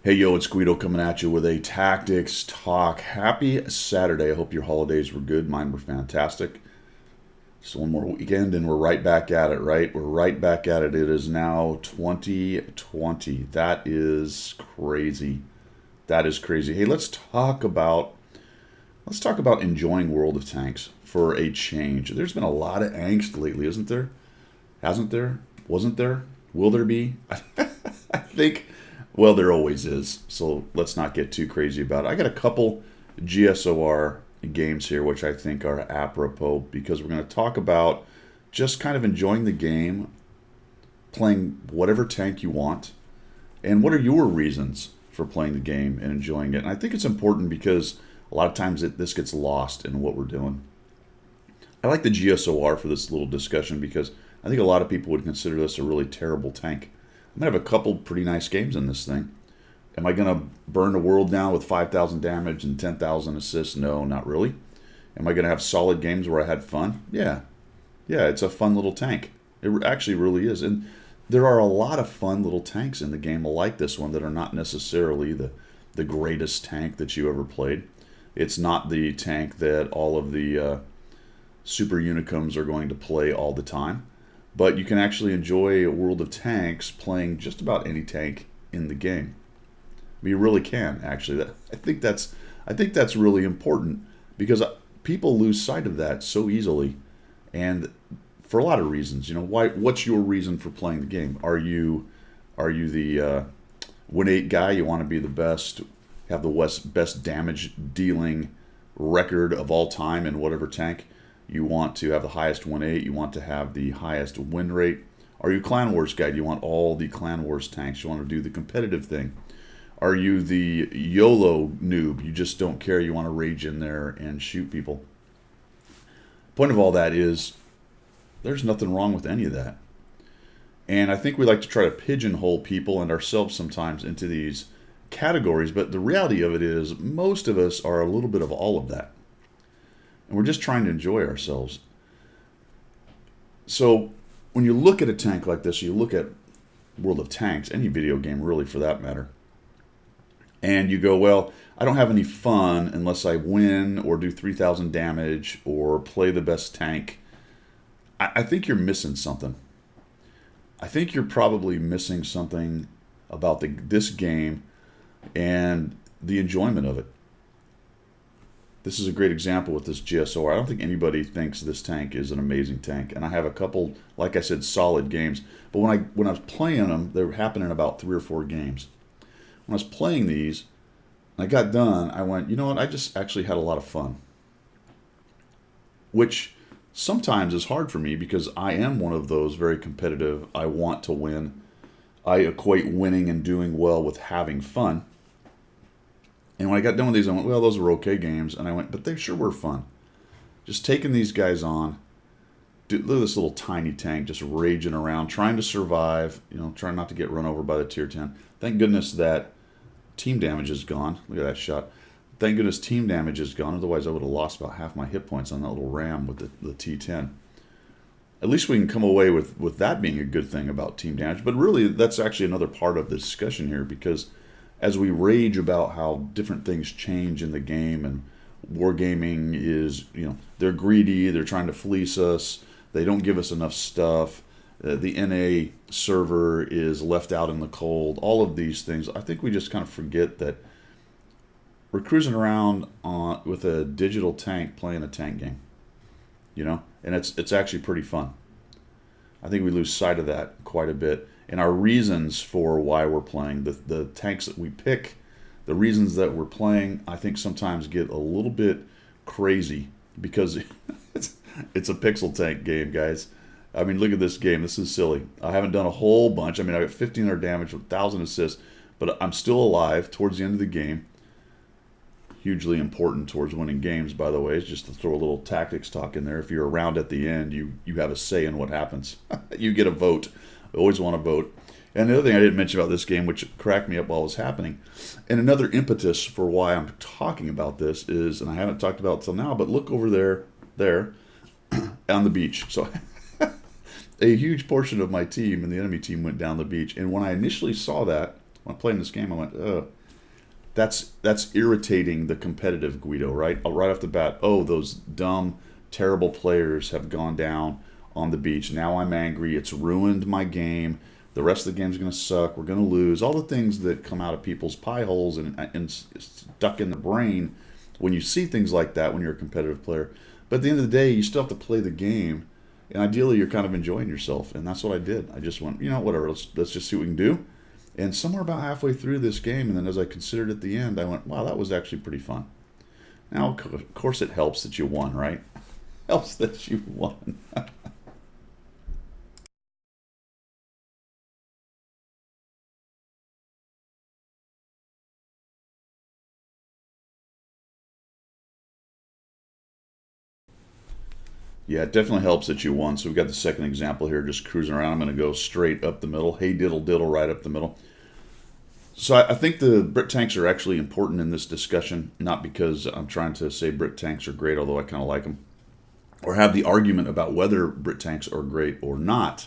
Hey yo, it's Guido coming at you with a tactics talk. Happy Saturday. I hope your holidays were good. Mine were fantastic. Just one more weekend and we're right back at it, right? We're right back at it. It is now 2020. That is crazy. That is crazy. Hey, let's talk about enjoying World of Tanks for a change. There's been a lot of angst lately, isn't there? Hasn't there? Wasn't there? Will there be? I think, well, there always is. So let's not get too crazy about it. I got a couple GSOR games here, which I think are apropos because we're going to talk about just kind of enjoying the game, playing whatever tank you want, and what are your reasons for playing the game and enjoying it. And I think it's important because a lot of times this gets lost in what we're doing. I like the GSOR for this little discussion because I think a lot of people would consider this a really terrible tank. I'm going to have a couple pretty nice games in this thing. Am I going to burn the world down with 5,000 damage and 10,000 assists? No, not really. Am I going to have solid games where I had fun? Yeah. Yeah, it's a fun little tank. It actually really is. And there are a lot of fun little tanks in the game like this one that are not necessarily the greatest tank that you ever played. It's not the tank that all of the Super Unicums are going to play all the time. But you can actually enjoy World of Tanks playing just about any tank in the game. You really can actually. I think that's really important because people lose sight of that so easily, and for a lot of reasons. Why? What's your reason for playing the game? Are you the win eight guy? You want to be the best, have the best damage dealing record of all time in whatever tank. You want to have the highest win eight. You want to have the highest win rate. Are you a Clan Wars guy? Do you want all the Clan Wars tanks? You want to do the competitive thing? Are you the YOLO noob? You just don't care. You want to rage in there and shoot people. Point of all that is there's nothing wrong with any of that. And I think we like to try to pigeonhole people and ourselves sometimes into these categories, but the reality of it is most of us are a little bit of all of that. And we're just trying to enjoy ourselves. So when you look at a tank like this, you look at World of Tanks, any video game really for that matter, and you go, well, I don't have any fun unless I win or do 3,000 damage or play the best tank. I think you're missing something. I think you're probably missing something about this game and the enjoyment of it. This is a great example with this GSOR. I don't think anybody thinks this tank is an amazing tank, and I have a couple, like I said, solid games. But when I was playing them, they were happening in about 3 or 4 games. When I was playing these, and I got done, I went, you know what? I just actually had a lot of fun, which sometimes is hard for me because I am one of those very competitive. I want to win. I equate winning and doing well with having fun. And when I got done with these, I went, well, those were okay games. And I went, but they sure were fun. Just taking these guys on. Dude, look at this little tiny tank just raging around, trying to survive, trying not to get run over by the tier 10. Thank goodness that team damage is gone. Look at that shot. Thank goodness team damage is gone. Otherwise, I would have lost about half my hit points on that little ram with the T10. At least we can come away with that being a good thing about team damage. But really, that's actually another part of the discussion here because as we rage about how different things change in the game and wargaming is, they're greedy, they're trying to fleece us, they don't give us enough stuff, the NA server is left out in the cold, all of these things, I think we just kind of forget that we're cruising around with a digital tank playing a tank game, and it's actually pretty fun. I think we lose sight of that quite a bit. And our reasons for why we're playing, the tanks that we pick, the reasons that we're playing, I think sometimes get a little bit crazy because it's a pixel tank game, guys. I mean, look at this game. This is silly. I haven't done a whole bunch. I mean, I got 1,500 damage, 1,000 assists, but I'm still alive towards the end of the game. Hugely important towards winning games, by the way, is just to throw a little tactics talk in there. If you're around at the end, you have a say in what happens. You get a vote. I always want to vote. And the other thing I didn't mention about this game, which cracked me up while it was happening, and another impetus for why I'm talking about this is, and I haven't talked about it till now, but look over there, on the beach. So a huge portion of my team and the enemy team went down the beach. And when I initially saw that, When I played in this game, I went, ugh. That's irritating the competitive Guido, right? Right off the bat, oh, those dumb, terrible players have gone down on the beach. Now I'm angry. It's ruined my game. The rest of the game's going to suck. We're going to lose. All the things that come out of people's pie holes and stuck in the brain when you see things like that when you're a competitive player. But at the end of the day, you still have to play the game. And ideally, you're kind of enjoying yourself. And that's what I did. I just went, whatever, let's just see what we can do. And somewhere about halfway through this game, and then as I considered at the end, I went, wow, that was actually pretty fun. Now, of course, it helps that you won, right? Helps that you won. Yeah, it definitely helps that you won. So we've got the second example here, just cruising around. I'm going to go straight up the middle. Hey, diddle, diddle, right up the middle. So I think the Brit tanks are actually important in this discussion, not because I'm trying to say Brit tanks are great, although I kind of like them, or have the argument about whether Brit tanks are great or not,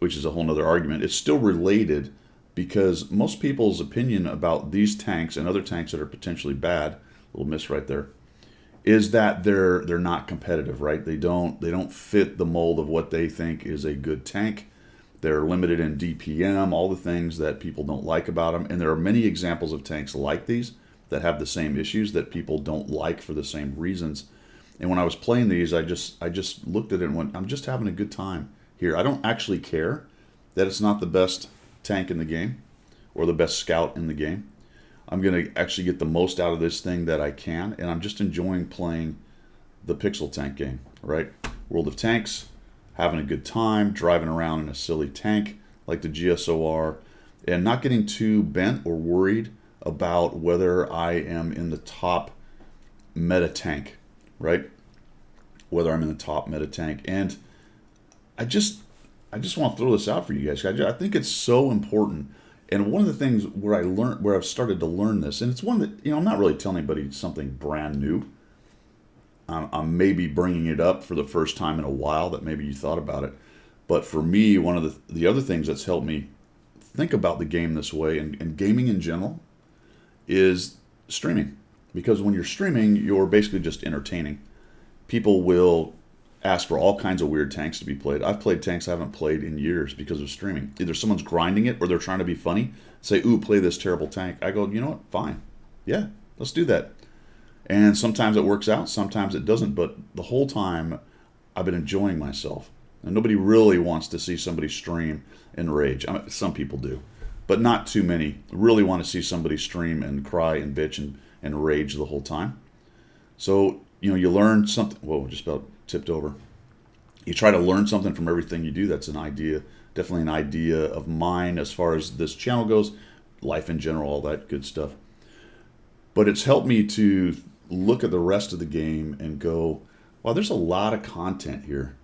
which is a whole other argument. It's still related because most people's opinion about these tanks and other tanks that are potentially bad, little miss right there, is that they're not competitive, right? They don't fit the mold of what they think is a good tank. They're limited in DPM, all the things that people don't like about them. And there are many examples of tanks like these that have the same issues that people don't like for the same reasons. And when I was playing these, I just looked at it and went, I'm just having a good time here. I don't actually care that it's not the best tank in the game or the best scout in the game. I'm going to actually get the most out of this thing that I can, and I'm just enjoying playing the Pixel Tank game, right? World of Tanks, having a good time, driving around in a silly tank like the GSOR, and not getting too bent or worried about whether I am in the top meta tank, right? Whether I'm in the top meta tank. And I just want to throw this out for you guys. I think it's so important. And one of the things where I've started to learn this, and it's one that, I'm not really telling anybody something brand new. I'm maybe bringing it up for the first time in a while that maybe you thought about it. But for me, one of the other things that's helped me think about the game this way and gaming in general is streaming. Because when you're streaming, you're basically just entertaining. People will ask for all kinds of weird tanks to be played. I've played tanks I haven't played in years because of streaming. Either someone's grinding it or they're trying to be funny. Say, ooh, play this terrible tank. I go, you know what? Fine. Yeah, let's do that. And sometimes it works out, sometimes it doesn't. But the whole time, I've been enjoying myself. And nobody really wants to see somebody stream and rage. Some people do, but not too many really want to see somebody stream and cry and bitch and rage the whole time. So, you learn something. Whoa, just about tipped over. You try to learn something from everything you do. That's an idea, definitely an idea of mine as far as this channel goes, life in general, all that good stuff. But it's helped me to look at the rest of the game and go, wow, there's a lot of content here.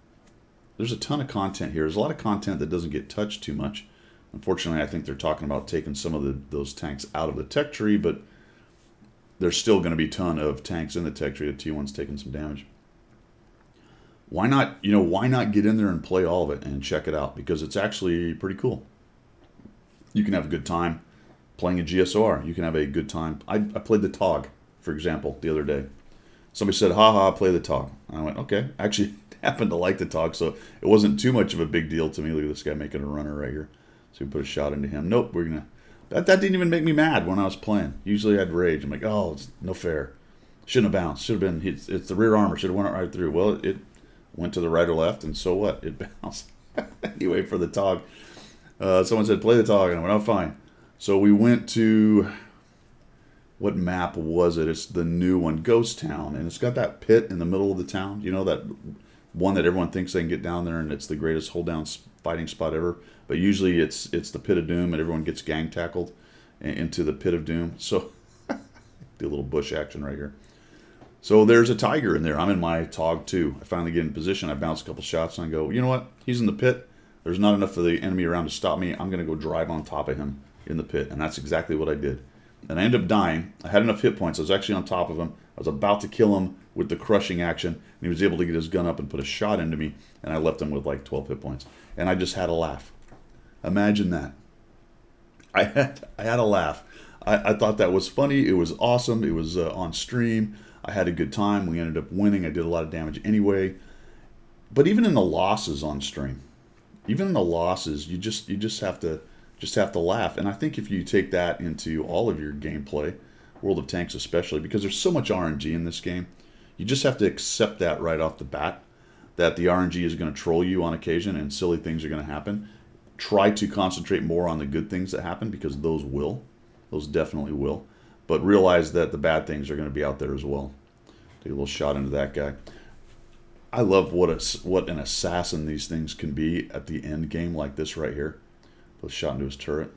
There's a ton of content here. There's a lot of content that doesn't get touched too much. Unfortunately, I think they're talking about taking some of those tanks out of the tech tree, but there's still going to be a ton of tanks in the tech tree. The T1's taking some damage. Why not get in there and play all of it and check it out? Because it's actually pretty cool. You can have a good time playing a GSOR. You can have a good time. I played the TOG, for example, the other day. Somebody said, haha, play the TOG. And I went, okay. I actually happened to like the TOG, so it wasn't too much of a big deal to me. Look at this guy making a runner right here. So we put a shot into him. Nope, we're going to... That didn't even make me mad when I was playing. Usually I'd rage. I'm like, oh, it's no fair. Shouldn't have bounced. Should have been... It's the rear armor. Should have went right through. Well, it went to the right or left, and so what? It bounced. Anyway, for the TOG. Someone said, play the TOG, and I went, oh, fine. So we went to... What map was it? It's the new one, Ghost Town. And it's got that pit in the middle of the town. You know, that one that everyone thinks they can get down there, and it's the greatest hold-down fighting spot ever. But usually it's the Pit of Doom, and everyone gets gang tackled into the Pit of Doom. So, do a little bush action right here. So there's a tiger in there. I'm in my TOG too. I finally get in position. I bounce a couple shots, and I go, you know what? He's in the pit. There's not enough of the enemy around to stop me. I'm going to go drive on top of him in the pit. And that's exactly what I did. And I ended up dying. I had enough hit points. I was actually on top of him. I was about to kill him with the crushing action. And he was able to get his gun up and put a shot into me. And I left him with like 12 hit points. And I just had a laugh. Imagine that. I had a laugh. I thought that was funny. It was awesome. It was on stream. I had a good time. We ended up winning. I did a lot of damage anyway. But even in the losses on stream, even in the losses, you just have to laugh. And I think if you take that into all of your gameplay, World of Tanks especially, because there's so much RNG in this game, you just have to accept that right off the bat, that the RNG is going to troll you on occasion and silly things are going to happen. Try to concentrate more on the good things that happen, because those definitely will. But realize that the bad things are going to be out there as well. Take a little shot into that guy. I love what an assassin these things can be at the end game like this right here. Put a shot into his turret.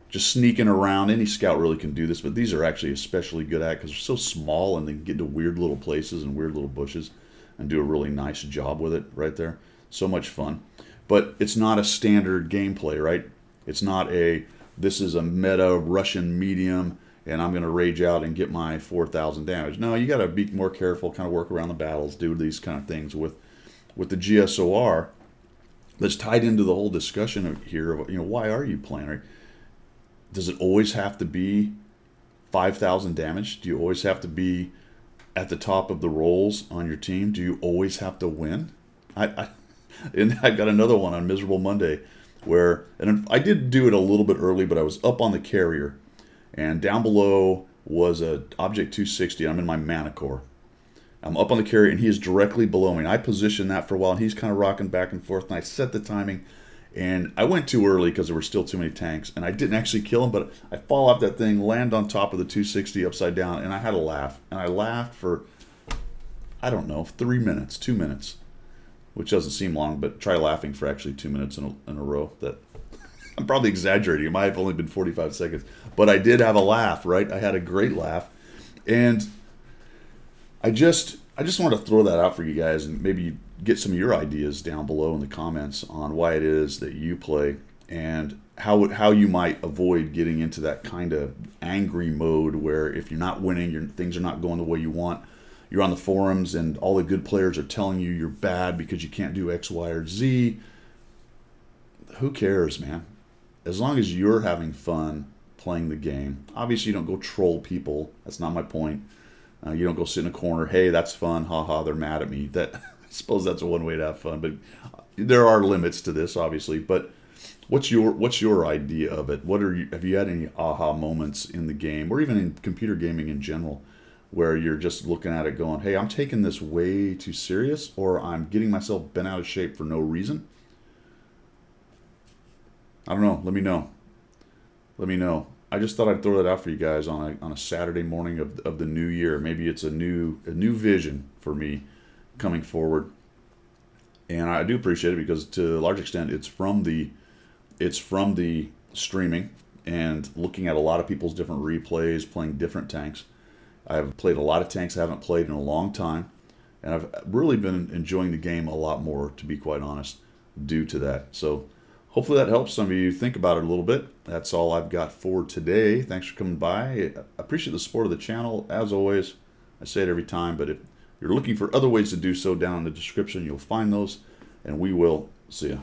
Just sneaking around. Any scout really can do this, but these are actually especially good at, because they're so small and they can get into weird little places and weird little bushes and do a really nice job with it right there. So much fun. But it's not a standard gameplay, right? It's not this is a meta Russian medium and I'm going to rage out and get my 4,000 damage. No, you got to be more careful, kind of work around the battles, do these kind of things with the GSOR. That's tied into the whole discussion here of, why are you playing? Right? Does it always have to be 5,000 damage? Do you always have to be at the top of the rolls on your team? Do you always have to win? And I got another one on Miserable Monday and I did do it a little bit early, but I was up on the carrier, and down below was a Object 260. I'm in my Mana Core. I'm up on the carrier, and he is directly below me. I positioned that for a while, and he's kind of rocking back and forth, and I set the timing, and I went too early because there were still too many tanks, and I didn't actually kill him, but I fall off that thing, land on top of the 260 upside down, and I had a laugh. And I laughed for, I don't know, 3 minutes, 2 minutes, which doesn't seem long, but try laughing for actually 2 minutes in a row. That I'm probably exaggerating. It might have only been 45 seconds, but I did have a laugh, right? I had a great laugh, and I just wanted to throw that out for you guys, and maybe get some of your ideas down below in the comments on why it is that you play, and how you might avoid getting into that kind of angry mode where if you're not winning, things are not going the way you want. You're on the forums and all the good players are telling you you're bad because you can't do X, Y, or Z. Who cares, man? As long as you're having fun playing the game. Obviously, you don't go troll people. That's not my point. You don't go sit in a corner. Hey, that's fun. Ha ha, they're mad at me. I suppose that's one way to have fun. But there are limits to this, obviously. But what's your idea of it? Have you had any aha moments in the game, or even in computer gaming in general, where you're just looking at it going, hey, I'm taking this way too serious, or I'm getting myself bent out of shape for no reason? I don't know. Let me know. Let me know. I just thought I'd throw that out for you guys on a Saturday morning of the new year. Maybe it's a new vision for me coming forward. And I do appreciate it, because to a large extent it's from the streaming and looking at a lot of people's different replays, playing different tanks. I've played a lot of tanks I haven't played in a long time, and I've really been enjoying the game a lot more, to be quite honest, due to that. So hopefully that helps some of you think about it a little bit. That's all I've got for today. Thanks for coming by. I appreciate the support of the channel, as always. I say it every time, but if you're looking for other ways to do so, down in the description, you'll find those, and we will see you.